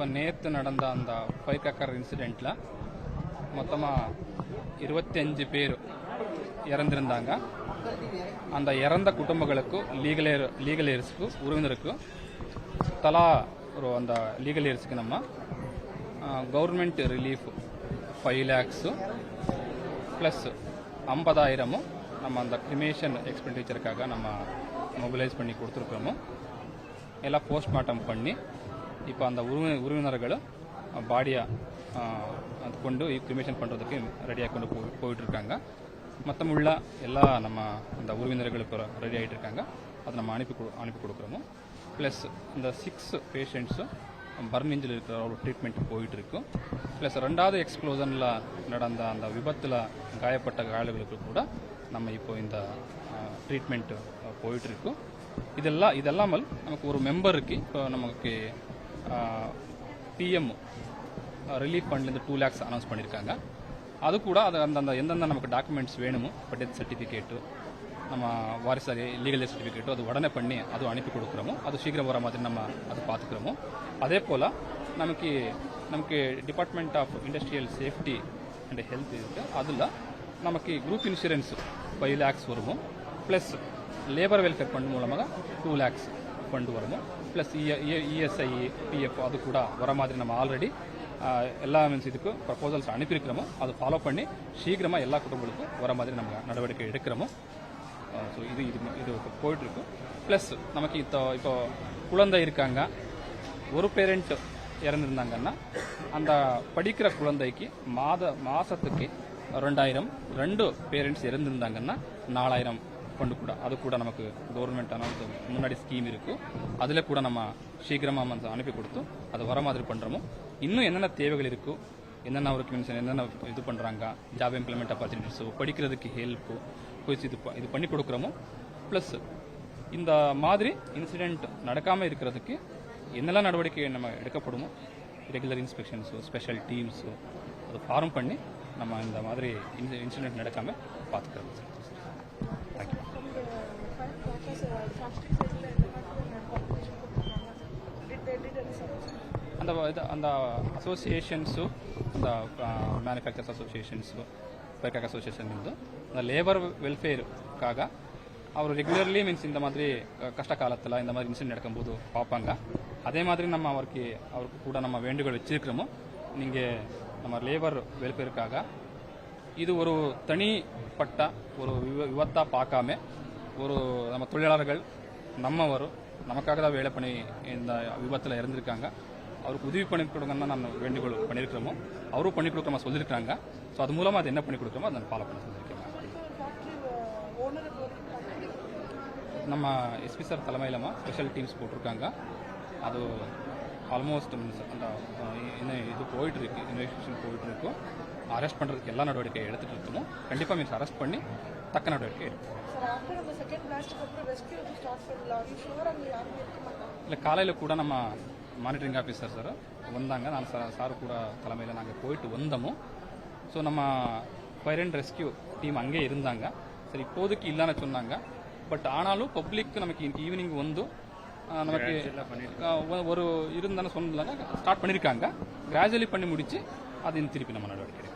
இப்போ நேற்று நடந்த அந்த ஃபயர் கிராக்கர் இன்சிடெண்ட்டில் மொத்தமாக 25 பேர் இறந்திருந்தாங்க. அந்த இறந்த குடும்பங்களுக்கும் லீகல் ஏர்ஸுக்கு உறவினருக்கும் தலா ஒரு அந்த லீகல் ஏர்ஸுக்கு நம்ம கவர்மெண்ட் ரிலீஃப் 5 lakhs ப்ளஸ் 50,000 நம்ம அந்த கிரிமேஷன் எக்ஸ்பெண்டிச்சருக்காக நம்ம மொபிலைஸ் பண்ணி கொடுத்துருக்குறோமோ. எல்லாம் போஸ்ட்மார்ட்டம் பண்ணி இப்போ அந்த உறவினர்கள் பாடியாக அது கொண்டு கிரிமேஷன் பண்ணுறதுக்கு ரெடியாக கொண்டு போயிட்டுருக்காங்க. மொத்தமுள்ள எல்லா நம்ம அந்த உறவினர்கள் இப்போ ரெடி ஆகிட்டு இருக்காங்க. அதை நம்ம அனுப்பி கொடுக்குறோமோ. ப்ளஸ் இந்த 6 பேஷண்ட்ஸும் பர்ன் இன்ஜில் இருக்கிற ஒரு ட்ரீட்மெண்ட் போயிட்டுருக்கு. ப்ளஸ் 2வது எக்ஸ்ப்ளோஷனில் நடந்த அந்த விபத்தில் காயப்பட்ட காயல்களுக்கு கூட நம்ம இப்போ இந்த ட்ரீட்மெண்ட் போயிட்டுருக்கு. இதெல்லாமல் நமக்கு ஒரு மெம்பருக்கு இப்போ நமக்கு பிஎம் ரிலீஃப் ஃபண்ட்லேருந்து 2 lakhs அனௌன்ஸ் பண்ணியிருக்காங்க. அது கூட அது அந்த எந்தெந்த நமக்கு டாக்குமெண்ட்ஸ் வேணுமோ, இப்போ டெத் சர்டிஃபிகேட்டு, நம்ம வாரிசு லீகல் சர்டிஃபிகேட்டோ அது உடனே பண்ணி அதுவும் அனுப்பி கொடுக்குறோமோ. அது சீக்கிரம் வர மாதிரி நம்ம அது பார்த்துக்கிறோமோ. அதே போல் நமக்கு department of industrial safety and health இருக்குது. அதில் நமக்கு குரூப் இன்சூரன்ஸ் 5 lakhs வருமோ. ப்ளஸ் லேபர் வெல்ஃபேர் ஃபண்ட் மூலமாக 2 lakhs ஃபண்டு வருமோ. ப்ளஸ் இஎஸ்ஐ பிஎஃப் அது கூட வர மாதிரி நம்ம ஆல்ரெடி எல்லா மீன்ஸ் இதுக்கு ப்ரப்போசல்ஸ் அனுப்பியிருக்கிறோமோ. அதை ஃபாலோ பண்ணி சீக்கிரமாக எல்லா குடும்பங்களுக்கும் வர மாதிரி நம்ம நடவடிக்கை எடுக்கிறோமோ. ஸோ இது போயிட்டுருக்கு. ப்ளஸ் நமக்கு இப்போ குழந்தை இருக்காங்க, ஒரு பேரண்ட் இறந்துருந்தாங்கன்னா அந்த படிக்கிற குழந்தைக்கு மாதத்துக்கு 2,000, 2 பேரண்ட்ஸ் இறந்துருந்தாங்கன்னா 4,000 ஃபண்டு கூட அது கூட நமக்கு கவர்மெண்ட் அனௌன்ஸ் முன்னாடி ஸ்கீம் இருக்கும். அதில் கூட நம்ம சீக்கிரமாக அனுப்பி கொடுத்து அதை வர மாதிரி பண்ணுறோமோ. இன்னும் என்னென்ன தேவைகள் இருக்கோ, என்னென்ன ஒர்க் மீன்ஸ் என்னென்ன இது பண்ணுறாங்க, ஜாப் எம்ப்ளாய்மெண்ட் ஆப்பர்ச்சுனிட்டிஸோ, படிக்கிறதுக்கு ஹெல்ப்போ இது பண்ணி கொடுக்குறோமோ. ப்ளஸ் இந்த மாதிரி இன்சிடெண்ட் நடக்காமல் இருக்கிறதுக்கு என்னெல்லாம் நடவடிக்கை நம்ம எடுக்கப்படுமோ, ரெகுலர் இன்ஸ்பெக்ஷன்ஸோ, ஸ்பெஷல் டீம்ஸோ அதை ஃபார்ம் பண்ணி நம்ம இந்த மாதிரி இன்சிடெண்ட் நடக்காமல் பார்த்துக்கிறோம். தேங்க்யூ. அந்த அசோசியேஷன்ஸு, இந்த மேனுஃபேக்சர்ஸ் அசோசியேஷன்ஸு, ஃபயர் அசோசியேஷன் இருந்து அந்த லேபர் வெல்ஃபேருக்காக அவர் ரெகுலர்லி மீன்ஸ் இந்த மாதிரி கஷ்ட காலத்தில் இந்த மாதிரி இன்சிடென்ட் நடக்கும்போது பார்ப்பாங்க. அதே மாதிரி நம்ம அவருக்கு கூட நம்ம வேண்டுகோள் வச்சிருக்கிறோமோ. நீங்கள் நம்ம லேபர் வெல்ஃபேருக்காக இது ஒரு தனிப்பட்ட ஒரு விபத்தாக பார்க்காம, ஒரு நம்ம தொழிலாளர்கள் நமக்காக தான் வேலை பண்ணி இந்த விபத்தில் இறந்துருக்காங்க, அவருக்கு உதவி பண்ணி கொடுங்கன்னா நம்ம வேண்டுகோள் பண்ணியிருக்கிறோமோ. அவரும் பண்ணி கொடுக்குறோமா சொல்லியிருக்காங்க. ஸோ அது மூலமாக அது என்ன பண்ணி கொடுக்குறோமோ அதை ஃபாலோ பண்ண சொல்லியிருக்காங்க. நம்ம எஸ்பி சார் தலைமையிலமா ஸ்பெஷல் டீம்ஸ் போட்டிருக்காங்க. அது ஆல்மோஸ்ட் அந்த இது போயிட்டுருக்கு, இன்வெஸ்டிகேஷன் போயிட்டுருக்கும். அரெஸ்ட் பண்ணுறதுக்கு எல்லா நடவடிக்கை எடுத்துகிட்டு இருக்கோமோ. கண்டிப்பாக மீன்ஸ் அரெஸ்ட் பண்ணி தக்க நடவடிக்கை எடுக்கும். இல்லை, காலையில் கூட நம்ம மானிட்டரிங் ஆஃபீஸர் சார் வந்தாங்க. நான் சார் கூட தலைமையில் நாங்கள் போயிட்டு வந்தோமோ. ஸோ நம்ம ஃபயர் அண்ட் ரெஸ்கியூ டீம் அங்கே இருந்தாங்க. சரி, இப்போதைக்கு இல்லைன்னு சொன்னாங்க. பட் ஆனாலும் பப்ளிக் நமக்கு ஈவினிங் வந்து நமக்கு ஒரு இருந்தானு சொன்னாங்க. ஸ்டார்ட் பண்ணியிருக்காங்க. கிராஜுவலி பண்ணி முடிச்சு அது திருப்பி நம்ம நடவடிக்கை